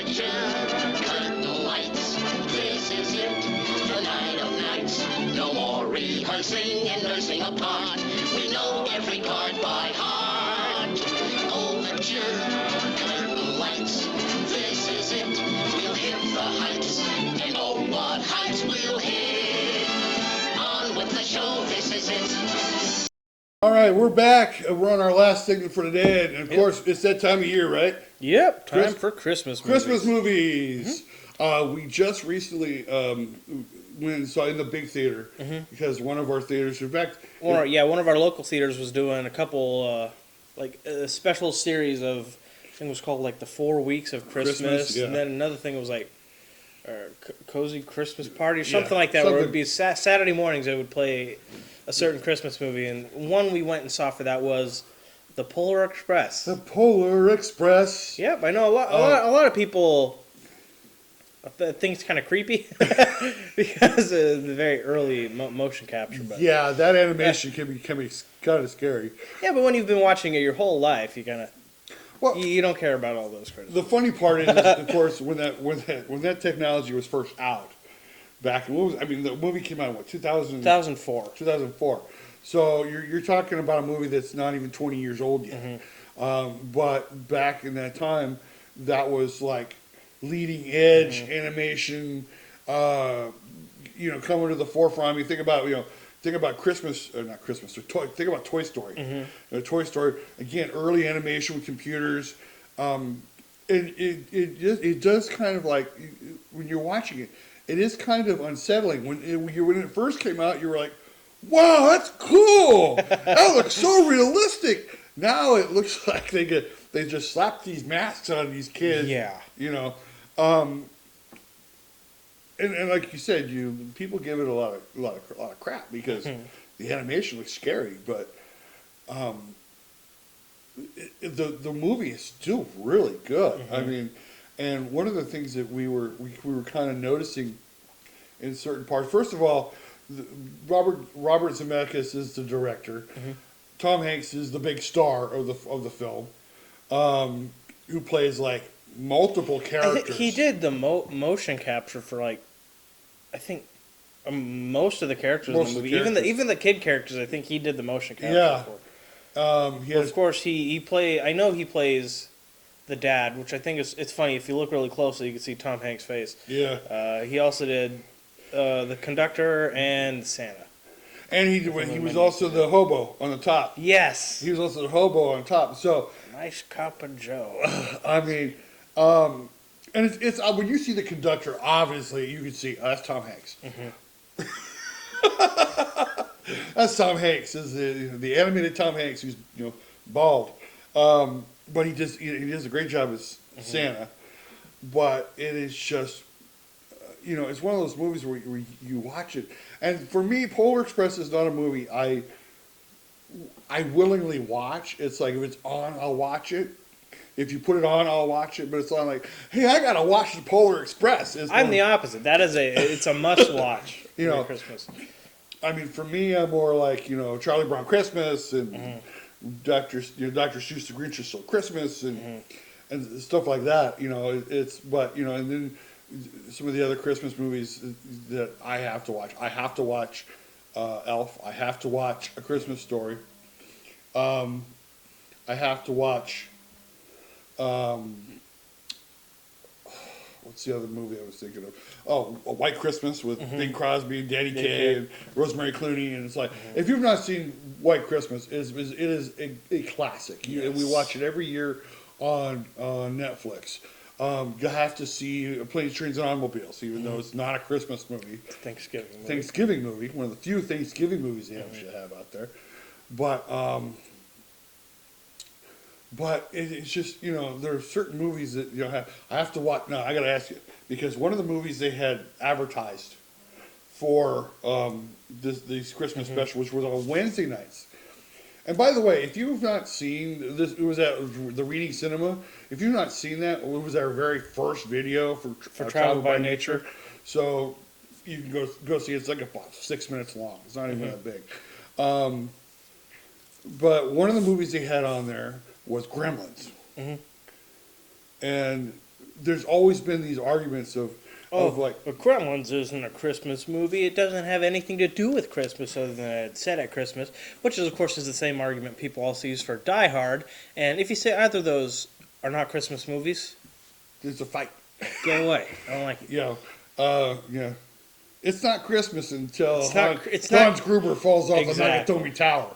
picture, curtain lights. This is it, the night of nights. No more rehearsing and nursing apart. We know every part by heart. Overture, curtain lights. This is it, we'll hit the heights. And oh, what heights we'll hit. On with the show, this is it. All right, we're back. We're on our last segment for today, and of course, it's that time of year, right? Yep, time for Christmas movies. Christmas movies. We just recently went and saw in the big theater because one of our theaters, in fact, one of our local theaters was doing a couple, like a special series of, I think it was called like the 4 weeks of Christmas, yeah. and then another thing was like cozy Christmas party or something like that, where it would be Saturday mornings. They would play a certain Christmas movie, and one we went and saw for that was The Polar Express. The Polar Express. Yep, I know a lot of people think it's kind of creepy because of the very early motion capture. But Yeah, that animation can be kind of scary. yeah, but when you've been watching it your whole life, you kind of you don't care about all those criticisms. The funny part is, of course, when that technology was first out, back in the movie came out in what 2004. 2004. So you're talking about a movie that's not even 20 years old yet. But back in that time, that was like leading edge animation. Coming to the forefront. I mean, think about Christmas, or not Christmas, think about Toy Story. Toy Story, again, early animation with computers. It does kind of like, when you're watching it, it is kind of unsettling. When it first came out, you were like, wow, that's cool. That looks so realistic. Now it looks like they just slapped these masks on these kids. Yeah. And like you said, people give it a lot of crap because the animation looks scary, but the movie is still really good. I mean, and one of the things that we were kind of noticing in certain parts. First of all, Robert Zemeckis is the director. Tom Hanks is the big star of the film, who plays like multiple characters. He did the motion capture for like, I think, most of the characters in the movie. Even the kid characters, I think he did the motion capture for. Of course, he plays the dad, which I think it's funny. If you look really closely, you can see Tom Hanks' face. Yeah. He also did the conductor and Santa. And he was also the hobo on the top. Yes. He was also the hobo on top. So nice cup of Joe. I mean, and it's when you see the conductor, obviously you can see that's Tom Hanks. That's Tom Hanks. Is the animated Tom Hanks who's bald, but he does a great job as Santa. But it is just it's one of those movies where you watch it, and for me, Polar Express is not a movie I willingly watch. It's like if it's on, I'll watch it. If you put it on, I'll watch it. But it's not like, hey, I gotta watch the Polar Express. I'm the opposite. It's a must watch. For Christmas. I mean, for me, I'm more like Charlie Brown Christmas and Dr. Seuss the Grinch Stole Christmas and stuff like that. And then some of the other Christmas movies that I have to watch. I have to watch Elf. I have to watch A Christmas Story. I have to watch. What's the other movie I was thinking of? Oh, A White Christmas with Bing Crosby and Danny Kaye and Rosemary Clooney. And it's like, if you've not seen White Christmas, it is a classic. Yes. We watch it every year on Netflix. You have to see Planes, Trains, and Automobiles, even though it's not a Christmas movie. Thanksgiving movie. One of the few Thanksgiving movies they should have out there. But it's just, there are certain movies that I have to watch. Now, I got to ask you, because one of the movies they had advertised for these Christmas specials, which was on Wednesday nights. And by the way, if you've not seen this, it was at the Reading Cinema. If you've not seen that, it was our very first video for Travel by Nature. So you can go see it. It's like about 6 minutes long. It's not even that big. But one of the movies they had on there was Gremlins. And there's always been these arguments of like, but Gremlins isn't a Christmas movie. It doesn't have anything to do with Christmas other than it's set at Christmas, which is, of course, is the same argument people also use for Die Hard. And if you say either of those are not Christmas movies, it's a fight. Get away. I don't like it. Yeah. It's not Christmas until it's Hans Gruber falls off exactly. the Nakatomi Tower.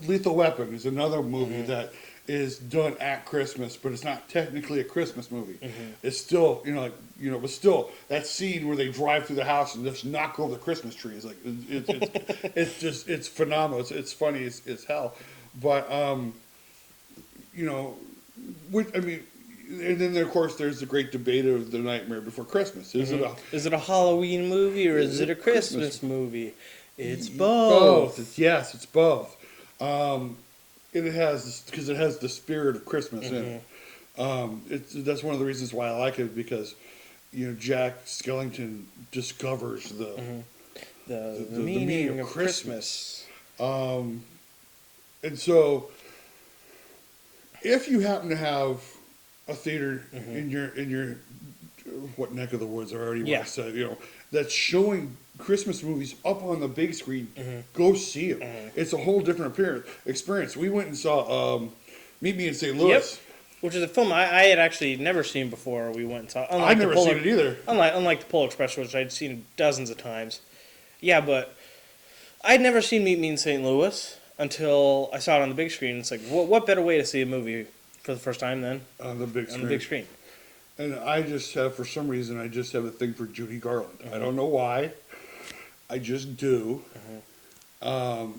Lethal Weapon is another movie that is done at Christmas, but it's not technically a Christmas movie. It's still, but still that scene where they drive through the house and just knock over the Christmas tree is like, it's phenomenal. It's funny as hell. But, and then, of course, there's the great debate of The Nightmare Before Christmas. Is it a Halloween movie or is it a Christmas movie? It's both. It's both. It has the spirit of Christmas in it. That's one of the reasons why I like it, because Jack Skellington discovers the meaning of Christmas. And so, if you happen to have a theater in your what neck of the woods, I already want to say, that's showing Christmas movies up on the big screen, go see them. It's a whole different experience. We went and saw Meet Me in St. Louis. Yep. Which is a film I had actually never seen before we went and saw. I'd never seen it either. Unlike the Polar Express, which I'd seen dozens of times. Yeah, but I'd never seen Meet Me in St. Louis until I saw it on the big screen. It's like, what better way to see a movie for the first time than on the big screen? And I just have, for some reason, a thing for Judy Garland. I don't know why. I just do. And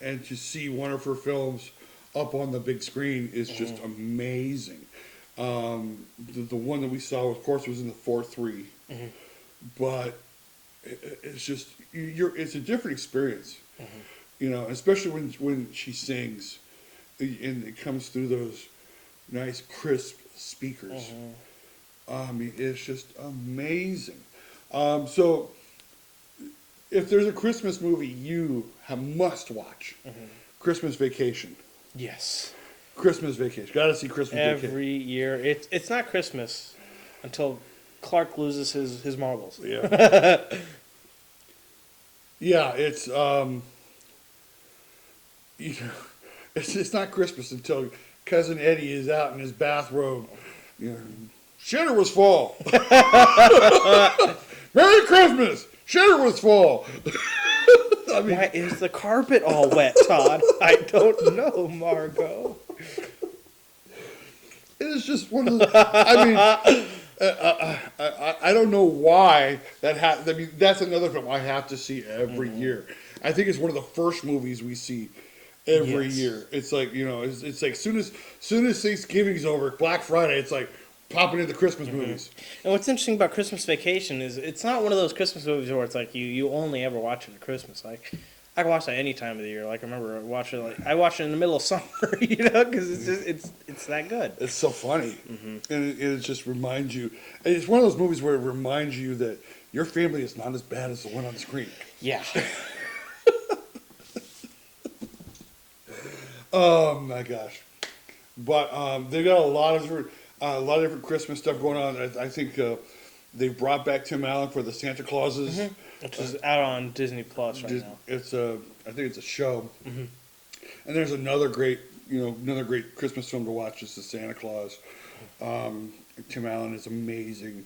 to see one of her films up on the big screen is just amazing. The one that we saw, of course, was in the 4:3. But it's just, it's a different experience. Especially when she sings and it comes through those nice, crisp speakers. I mean, it's just amazing. So, if there's a Christmas movie you must watch, Christmas Vacation. Yes. Christmas Vacation. Got to see Christmas Vacation. Every year. It's not Christmas until Clark loses his marbles. Yeah. Yeah, it's it's not Christmas until Cousin Eddie is out in his bathrobe. Shitter was full. Merry Christmas. Shitter was full. I mean, why is the carpet all wet, Todd? I don't know, Margot. It is just one of the. I mean, I don't know why that happened. I mean, that's another film I have to see every year. I think it's one of the first movies we see every year. It's like, it's like soon as Thanksgiving's over, Black Friday, it's like popping into Christmas movies. And what's interesting about Christmas Vacation is it's not one of those Christmas movies where it's like you only ever watch it at Christmas. Like, I can watch that any time of the year. Like, I remember I watched it in the middle of summer, because it's that good. It's so funny, and it just reminds you. And it's one of those movies where it reminds you that your family is not as bad as the one on the screen. Yeah. Oh my gosh! But they got a lot of different Christmas stuff going on. I think they brought back Tim Allen for the Santa Clauses, which is out on Disney Plus right now. I think it's a show. And there's another great Christmas film to watch. Is the Santa Claus. Tim Allen is amazing.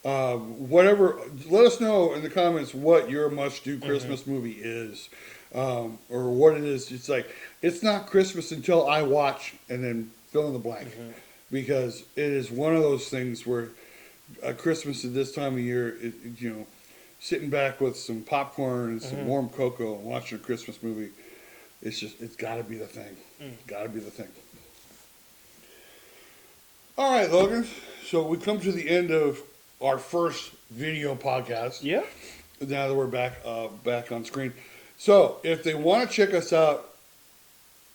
Whatever, let us know in the comments what your must-do Christmas movie is, or what it is. It's like, it's not Christmas until I watch, and then fill in the blank, because it is one of those things where Christmas at this time of year, sitting back with some popcorn and some warm cocoa and watching a Christmas movie, it's got to be the thing. Got to be the thing. All right, Logan. So we come to the end of our first video podcast. Yeah. Now that we're back on screen. So if they want to check us out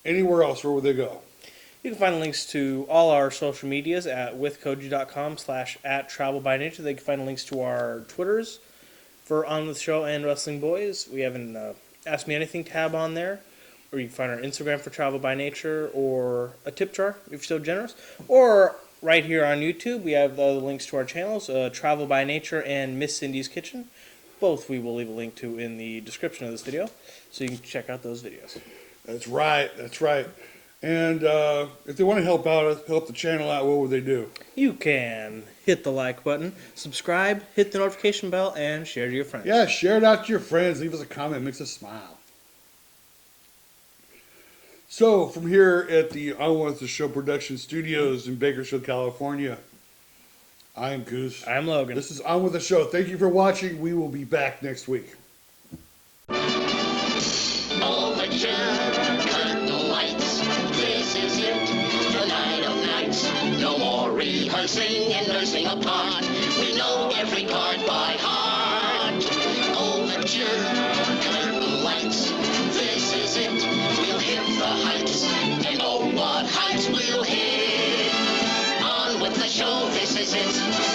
anywhere else, where would they go? You can find links to all our social medias at withkoji.com/@travelbynature. They can find links to our Twitters for On The Show and Wrestling Boys. We have an Ask Me Anything tab on there. Or you can find our Instagram for Travel by Nature, or a tip jar if you're so generous. Or right here on YouTube. We have the links to our channels, Travel by Nature and Miss Cindy's Kitchen. Both we will leave a link to in the description of this video, so you can check out those videos. That's right. That's right. And if they want to help the channel out, what would they do? You can hit the like button, subscribe, hit the notification bell, and share to your friends. Yeah, share it out to your friends. Leave us a comment. Makes us smile. So, from here at the On With The Show production studios in Bakersfield, California, I am Goose. I'm Logan. This is On With The Show. Thank you for watching. We will be back next week. Overture, cut the lights. This is it, the night of nights. No more rehearsing and nursing a part. We know every part by heart. Overture, cut the lights. This is it, we'll hit the heights. And oh, what heights we'll hit. On with the show, this is it.